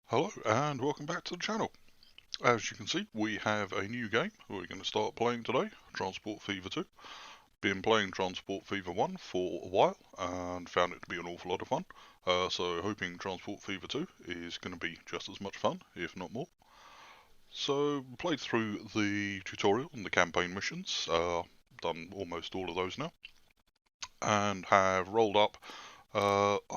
Hello and welcome back to the channel. As you can see, we have a new game we're going to start playing today, Transport Fever 2. Been playing Transport Fever 1 for a while and found it to be an awful lot of fun. So hoping Transport Fever 2 is going to be just as much fun, if not more. So played through the tutorial and the campaign missions, done almost all of those now, and have rolled up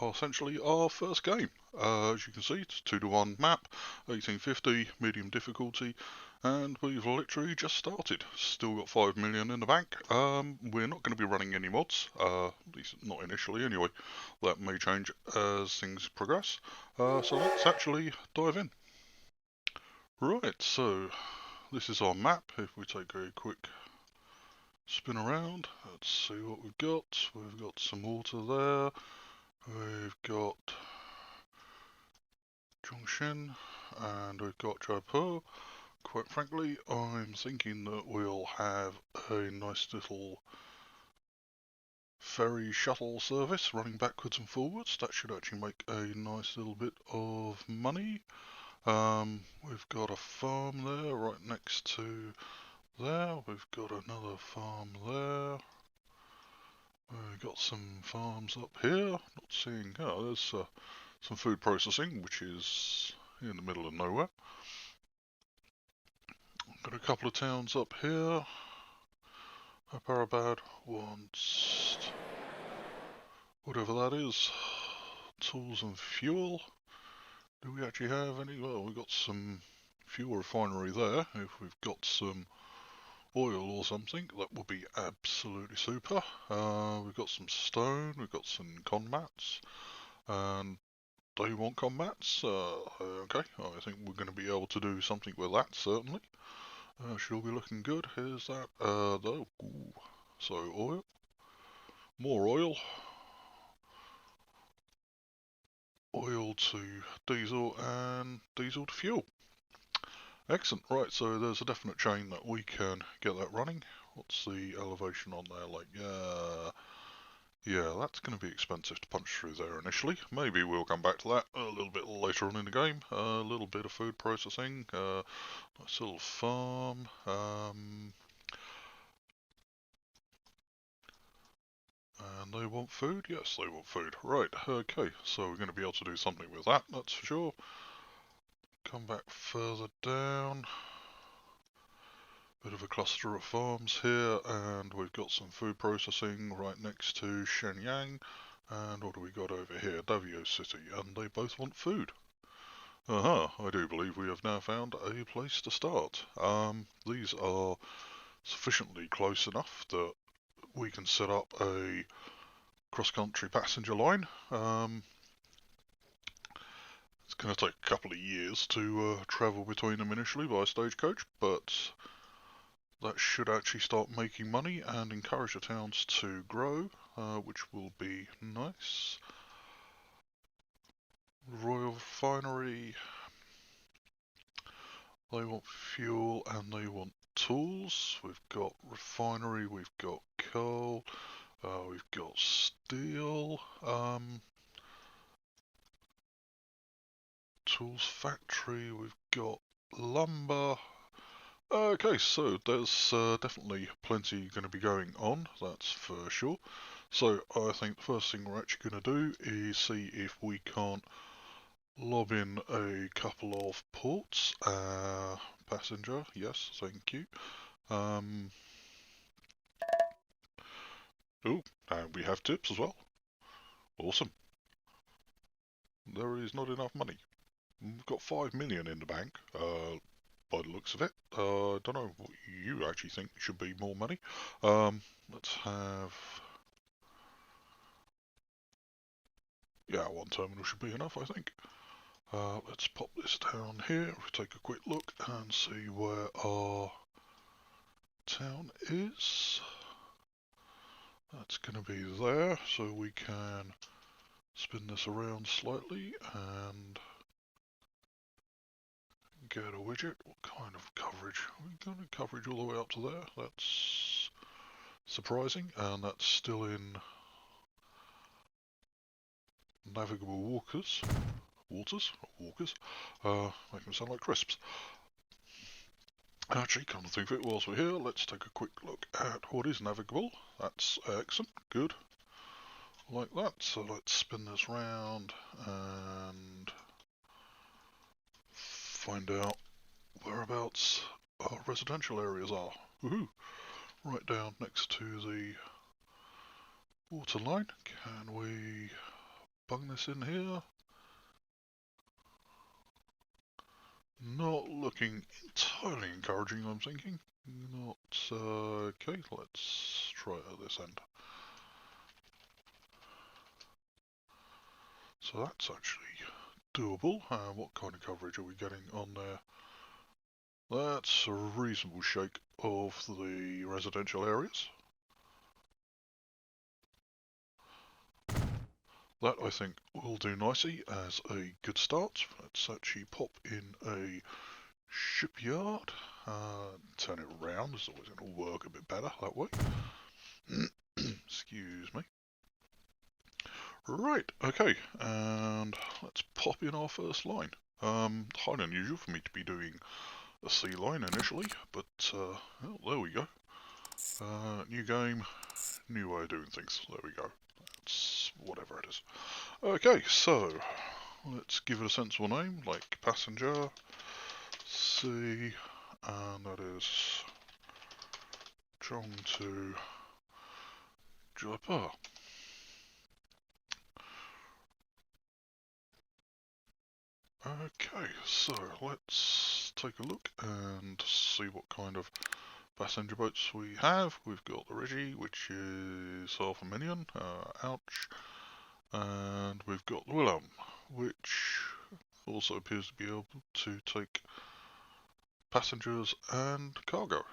essentially our first game. As you can see, it's 2-to-1 map, 1850, medium difficulty, and we've literally just started. Still got 5 million in the bank. We're not going to be running any mods, at least not initially anyway. That may change as things progress. So let's actually dive in. Right, so this is our map. If we take a quick spin around, let's see what we've got. We've got some water there. We've got Zhongshan, and we've got Jaipur. Quite frankly, I'm thinking that we'll have a nice little ferry shuttle service running backwards and forwards. That should actually make a nice little bit of money. We've got a farm there right next to there. We've got another farm there. We've got some farms up here. Not seeing. Oh, there's some food processing, which is in the middle of nowhere. Got a couple of towns up here. Hyperabad wants whatever that is. Tools and fuel. Do we actually have any? Well, we've got some fuel refinery there. If we've got some oil or something, that would be absolutely super. We've got some stone, we've got some combat, and they want combats. Okay, I think we're going to be able to do something with that, certainly. Should all be looking good. Here's that. Though. So, oil. More oil. Oil to diesel and diesel to fuel. Excellent. Right, so there's a definite chain that we can get that running. What's the elevation on there? Like, yeah, that's going to be expensive to punch through there initially. Maybe we'll come back to that a little bit later on in the game. A little bit of food processing. Nice little farm. And they want food? Yes, they want food. Right, okay, so we're going to be able to do something with that, that's for sure. Come back further down. Bit of a cluster of farms here, and we've got some food processing right next to Shenyang. And what do we got over here? Davio City, and they both want food. I do believe we have now found a place to start. These are sufficiently close enough that we can set up a cross-country passenger line. It's going to take a couple of years to travel between them initially by stagecoach, but that should actually start making money and encourage the towns to grow, which will be nice. Royal Refinery, they want fuel and they want tools. We've got refinery, we've got coal, we've got steel. Tools factory, we've got lumber. Okay, so there's definitely plenty going to be going on, that's for sure. So I think the first thing we're actually going to do is see if we can't lob in a couple of ports. Passenger, yes, thank you. Oh, and we have tips as well. Awesome. There is not enough money. We've got 5 million in the bank, by the looks of it. I don't know what you actually think should be more money. Let's have... Yeah, one terminal should be enough, I think. Let's pop this down here, take a quick look and see where our town is. That's going to be there, so we can spin this around slightly and get a widget. What kind of coverage? We've got a coverage all the way up to there. That's surprising, and that's still in navigable waters, or walkers, make them sound like crisps. Actually, come to think of it, whilst we're here, let's take a quick look at what is navigable. That's excellent, good, like that. So let's spin this round and find out whereabouts our residential areas are. Woohoo! Right down next to the water line. Can we bung this in here? Not looking entirely encouraging, I'm thinking. Not, okay, let's try it at this end. So that's actually doable. What kind of coverage are we getting on there? That's a reasonable shake of the residential areas. That, I think, will do nicely as a good start. Let's actually pop in a shipyard. Turn it around, it's always going to work a bit better that way. Excuse me. Right, okay, and let's pop in our first line. Highly unusual for me to be doing a sea line initially, but well, there we go. New game, new way of doing things. There we go. That's whatever it is. Okay, so let's give it a sensible name, like passenger, sea, and that is John to Jaipur. Okay, so let's take a look and see what kind of passenger boats we have. We've got the Reggie, which is half a million, ouch. And we've got the Willem, which also appears to be able to take passengers and cargo.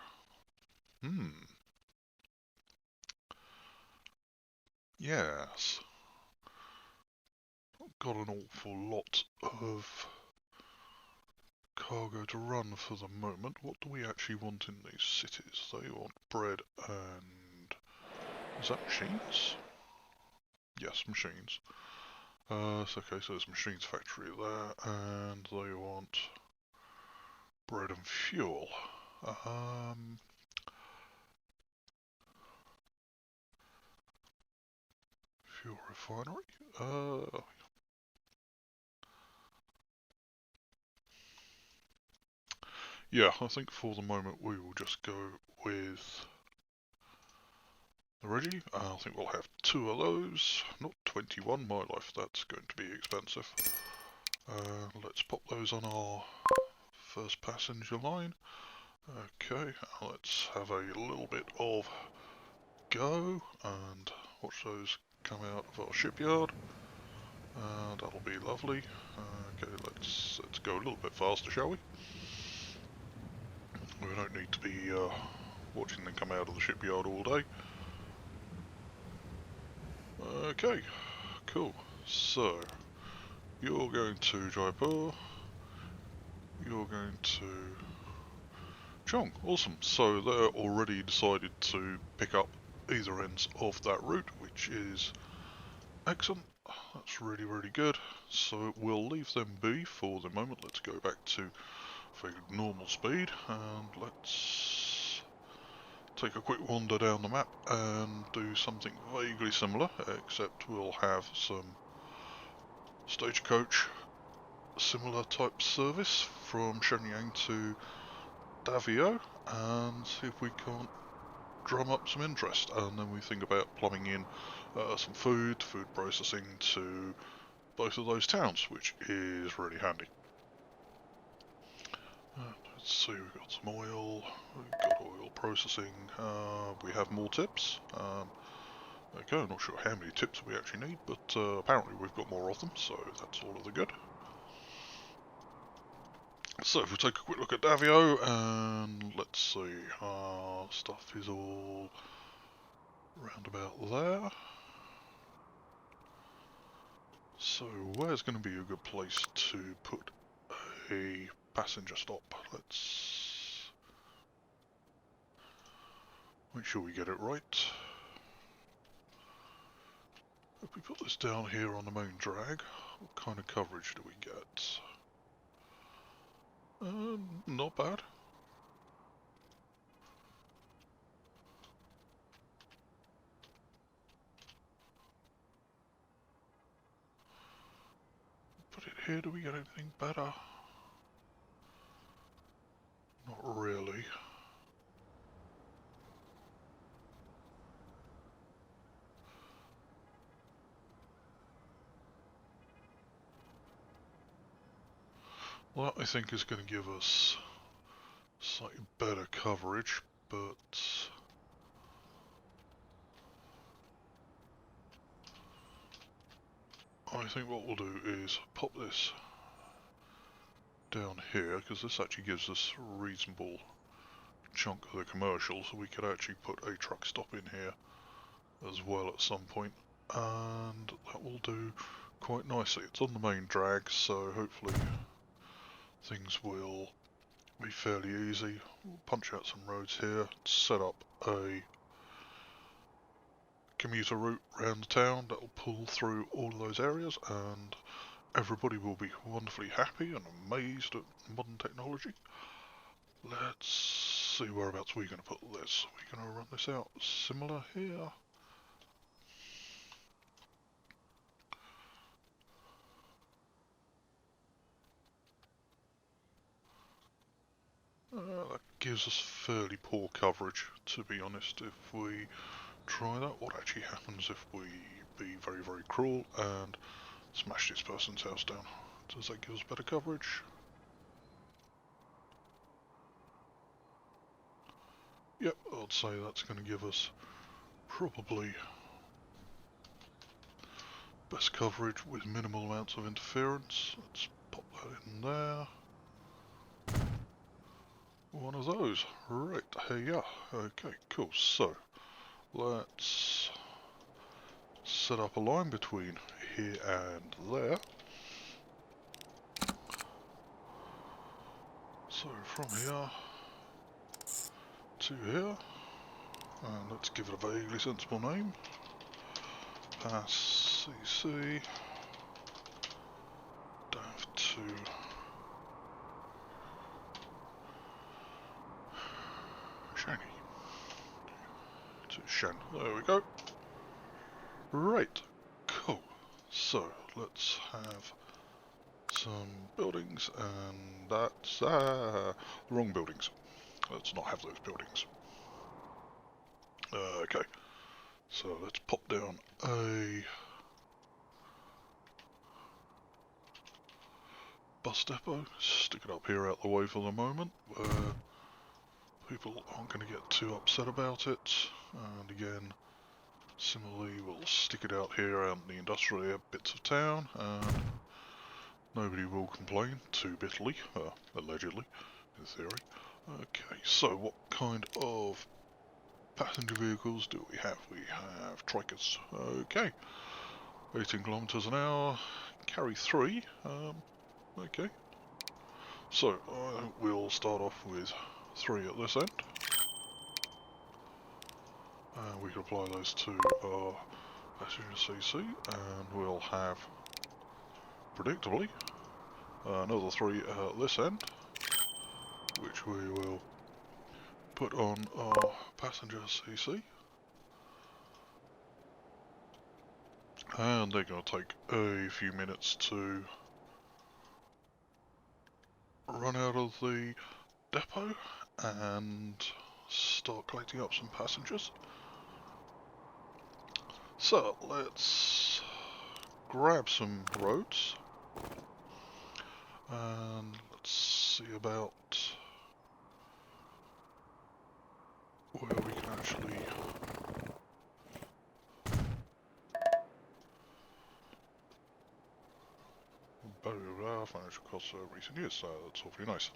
Yes. Got an awful lot of cargo to run for the moment. What do we actually want in these cities? They want bread and... is that machines? Yes, machines. Okay, so there's a machines factory there, and they want bread and fuel. Fuel refinery? Yeah, I think for the moment we will just go with the Reggie. I think we'll have 2 of those, not 21, my life, that's going to be expensive. Let's pop those on our first passenger line. Okay, let's have a little bit of go and watch those come out of our shipyard. That'll be lovely. Okay, let's go a little bit faster, shall we? We don't need to be watching them come out of the shipyard all day. Okay, cool. So, you're going to Jaipur, you're going to Chong. Awesome. So they're already decided to pick up either ends of that route, which is excellent. That's really, really good. So we'll leave them be for the moment. Let's go back to normal speed and let's take a quick wander down the map and do something vaguely similar, except we'll have some stagecoach similar type service from Shenyang to Davao and see if we can't drum up some interest, and then we think about plumbing in some food processing to both of those towns, which is really handy. Let's see, we've got some oil, we've got oil processing, we have more tips. Okay, I'm not sure how many tips we actually need, but apparently we've got more of them, so that's all of the good. So if we take a quick look at Davao, and let's see, our stuff is all round about there. So where's going to be a good place to put a passenger stop? Let's make sure we get it right. If we put this down here on the main drag, what kind of coverage do we get? Not bad. Put it here, do we get anything better? Not really. Well, I think is going to give us slightly better coverage, but I think what we'll do is pop this down here, because this actually gives us a reasonable chunk of the commercial, so we could actually put a truck stop in here as well at some point, and that will do quite nicely. It's on the main drag, so hopefully things will be fairly easy. We'll punch out some roads here, set up a commuter route around the town that will pull through all of those areas, and everybody will be wonderfully happy and amazed at modern technology. Let's see whereabouts we're going to put this. We're going to run this out similar here. That gives us fairly poor coverage, to be honest. If we try that, what actually happens if we be very, very cruel and smash this person's house down? Does that give us better coverage? Yep, I'd say that's going to give us probably best coverage with minimal amounts of interference. Let's pop that in there. One of those. Right, here you are. Okay, cool. So, let's set up a line between here and there. So, from here to here. And let's give it a vaguely sensible name. Pass CC. Dav to Shiny. To Shan. There we go. Right. Cool. So, let's have some buildings, and that's the wrong buildings. Let's not have those buildings. Okay. So let's pop down a bus depot, stick it up here out the way for the moment, where people aren't going to get too upset about it, and again, similarly we'll stick it out here out in the industrial bits of town, and nobody will complain too bitterly, allegedly, in theory. Okay, so what kind of passenger vehicles do we have? We have trikers. Okay, 18 kilometers an hour, carry 3. Okay, so we'll start off with 3 at this end. We can apply those to our passenger CC, and we'll have, predictably, another 3 at this end, which we will put on our passenger CC. And they're going to take a few minutes to run out of the depot and start collecting up some passengers. So let's grab some roads and let's see about where we can actually financial costs over recent years, so that's awfully nice.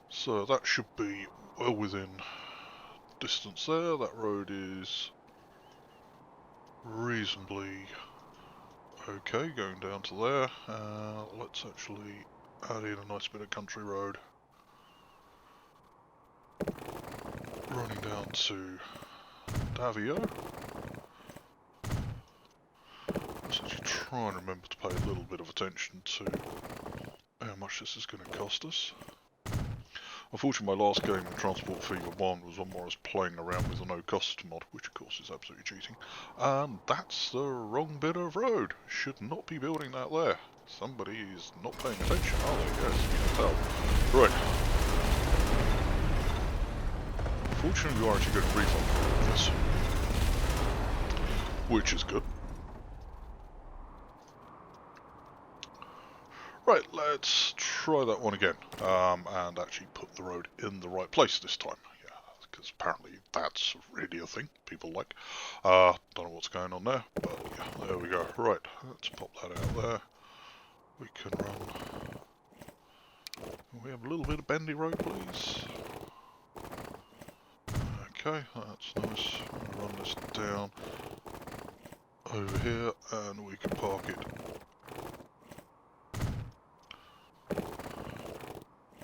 So that should be well within distance there. That road is reasonably okay going down to there. Let's actually add in a nice bit of country road running down to Davio. Let's actually try and remember to pay a little bit of attention to how much this is going to cost us. Unfortunately, my last game in Transport Fever 1 was one where I was playing around with a no-cost mod, which of course is absolutely cheating. And that's the wrong bit of road. Should not be building that there. Somebody is not paying attention, are they? Yes, you can tell. Right. Fortunately, we are actually getting refund for all of this, which is good. Right, let's try that one again, and actually put the road in the right place this time. Yeah, because apparently that's really a thing people like. Don't know what's going on there, but yeah, there we go. Right, let's pop that out there. We can run. We have a little bit of bendy road, please. Okay, that's nice. We'll run this down over here, and we can park it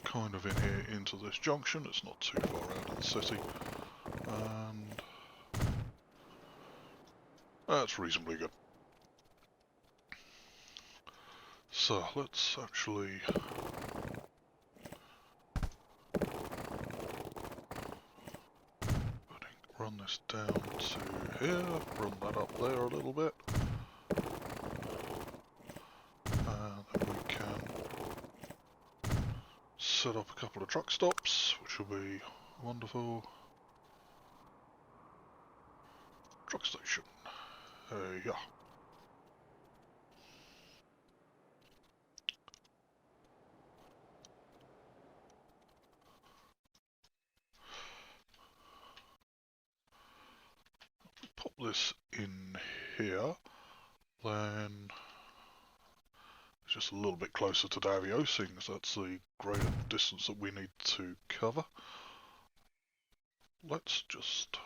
kind of in here into this junction. It's not too far out of the city, and that's reasonably good. So let's actually run this down to here, run that up there a little bit, and then we can set up a couple of truck stops, which will be wonderful. Truck station. Yeah. Pop this in here, then it's just a little bit closer to Davio, seeing as that's the greater distance that we need to cover. Let's just...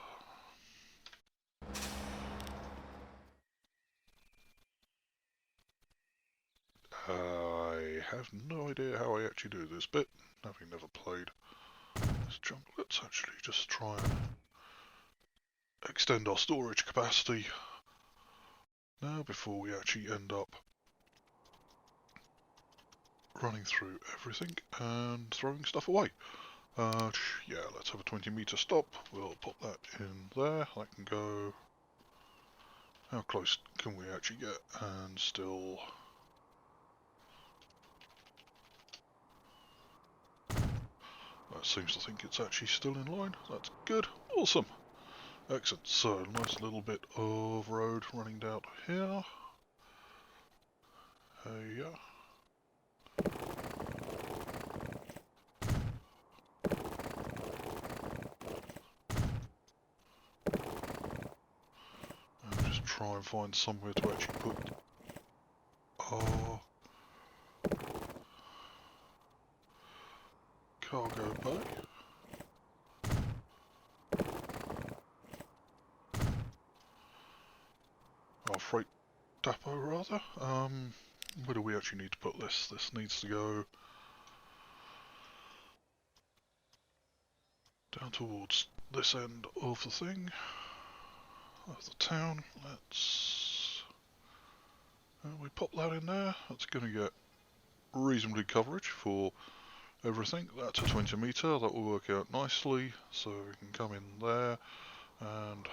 I have no idea how I actually do this bit, having never played this jump. Let's actually just try and extend our storage capacity now before we actually end up running through everything and throwing stuff away. Yeah, let's have a 20-meter stop. We'll pop that in there. That can go... How close can we actually get and still... That seems to think it's actually still in line. That's good. Awesome. Excellent. So, nice little bit of road running down here. Yeah. And just try and find somewhere to actually put our cargo bay. Our freight depot, rather. Where do we actually need to put this? This needs to go down towards this end of the thing, of the town. Let's... we pop that in there. That's going to get reasonably coverage for everything. That's a 20 metre. That will work out nicely. So we can come in there and...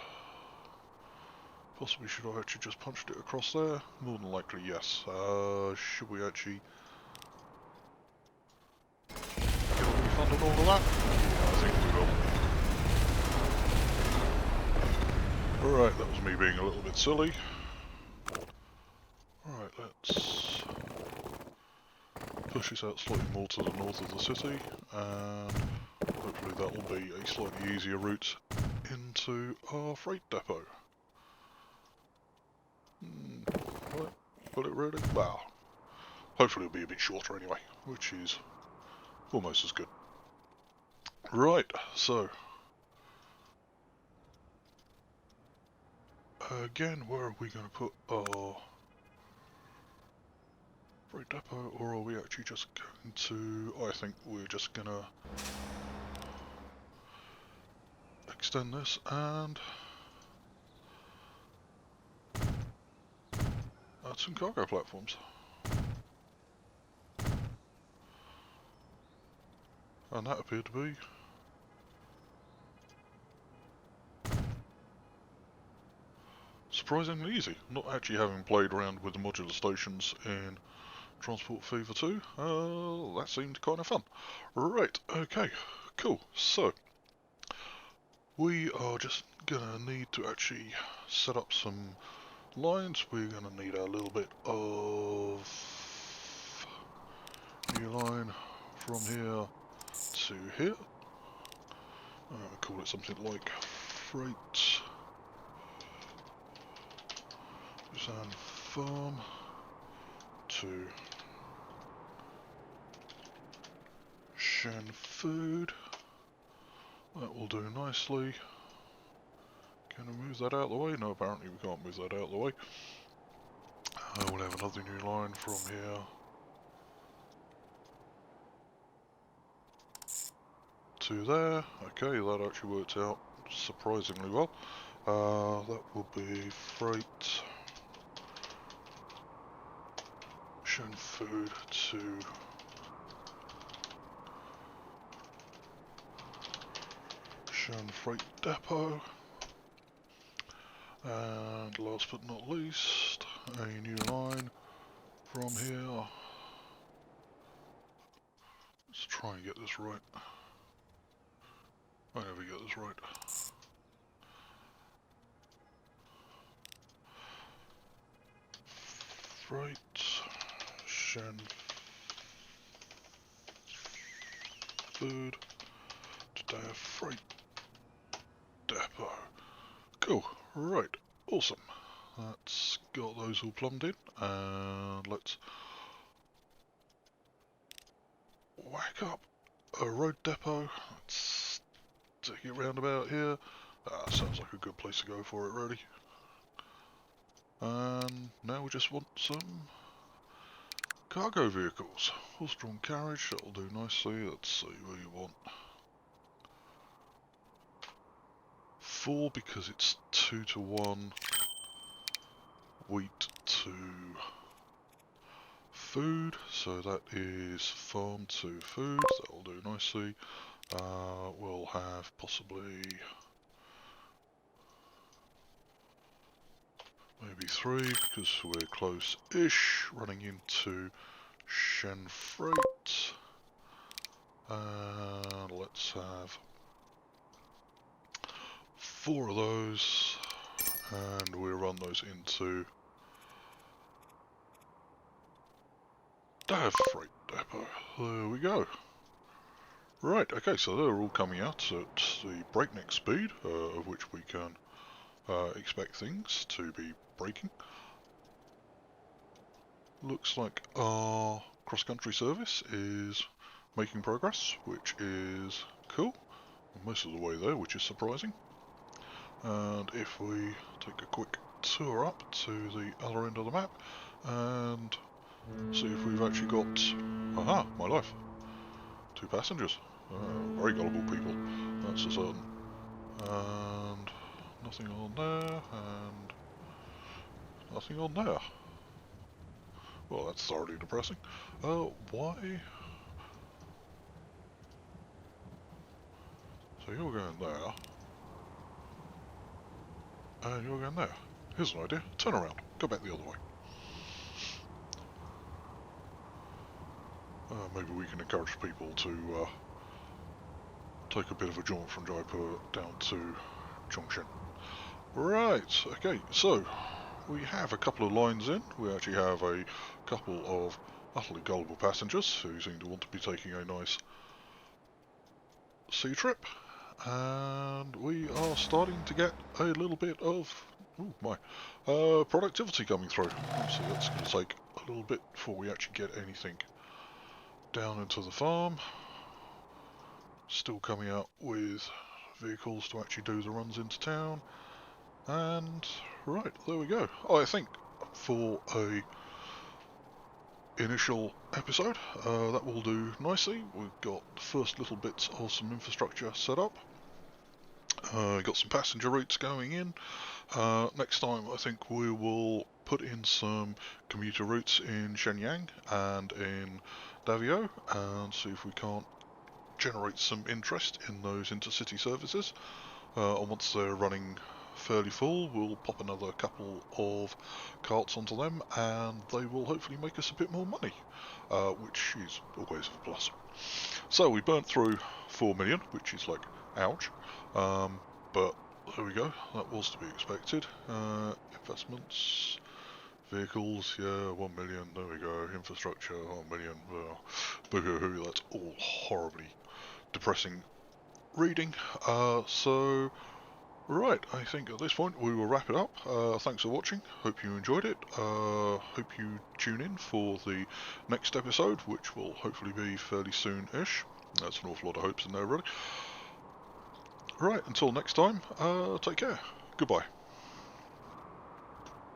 Possibly should I actually just punched it across there? More than likely, yes. Should we actually get a refund on all of that? Yeah, I think we will. Alright, that was me being a little bit silly. Alright, let's push this out slightly more to the north of the city, and hopefully that will be a slightly easier route into our freight depot. Will it really? Well, hopefully it'll be a bit shorter anyway, which is almost as good. Right, so again, where are we going to put our freight depot, or are we actually just going to... I think we're just going to extend this, and That's some cargo platforms. And that appeared to be surprisingly easy. Not actually having played around with the modular stations in Transport Fever 2, that seemed kind of fun. Right, okay, cool. So, we are just gonna need to actually set up some lines. We're gonna need a little bit of new line from here to here. Call it something like freight Busan Farm to Shen Food. That will do nicely. Can I move that out of the way? No, apparently we can't move that out of the way. We'll have another new line from here to there. Okay, that actually worked out surprisingly well. That will be freight Shen Food to Shen Freight Depot. And last but not least, a new line from here. Let's try and get this right. I never get this right. Freight Shen Food to Freight Depot. Cool, right, awesome. That's got those all plumbed in, and let's whack up a road depot. Let's take it round about here. Sounds like a good place to go for it, really. And now we just want some cargo vehicles. Horse-drawn carriage, that'll do nicely. Let's see what you want. 4 because it's 2 to 1 wheat to food, so that is farm to food. That'll do nicely. We'll have possibly maybe 3 because we're close-ish, running into Shen Freight. And let's have 4 of those, and we'll run those into Freight Depot. There we go. Right, okay, so they're all coming out at the breakneck speed, of which we can expect things to be breaking. Looks like our cross-country service is making progress, which is cool. Most of the way there, which is surprising. And if we take a quick tour up to the other end of the map and see if we've actually got, aha, my life, 2 passengers. Very gullible people, that's for certain. And nothing on there, and nothing on there. Well, that's thoroughly depressing. Why? So you're going there, and you're going there. Here's an idea, turn around, go back the other way. Maybe we can encourage people to take a bit of a jaunt from Jaipur down to Chongqing. Right, okay, so we have a couple of lines in. We actually have a couple of utterly gullible passengers who seem to want to be taking a nice sea trip. And we are starting to get a little bit of productivity coming through. So that's going to take a little bit before we actually get anything down into the farm. Still coming out with vehicles to actually do the runs into town. And right, there we go. I think for a initial episode, that will do nicely. We've got the first little bits of some infrastructure set up. Got some passenger routes going in. Next time I think we will put in some commuter routes in Shenyang and in Davao and see if we can't generate some interest in those intercity services. And once they're running fairly full, we'll pop another couple of carts onto them and they will hopefully make us a bit more money, which is always a plus. So we burnt through 4 million, which is like, ouch. But there we go, that was to be expected. Investments, vehicles, yeah, 1 million, there we go. Infrastructure, 1 million, boo-hoo-hoo, that's all horribly depressing reading. So, right, I think at this point we will wrap it up. Thanks for watching, hope you enjoyed it. Hope you tune in for the next episode, which will hopefully be fairly soon-ish. That's an awful lot of hopes in there, really. Right, until next time, take care. Goodbye.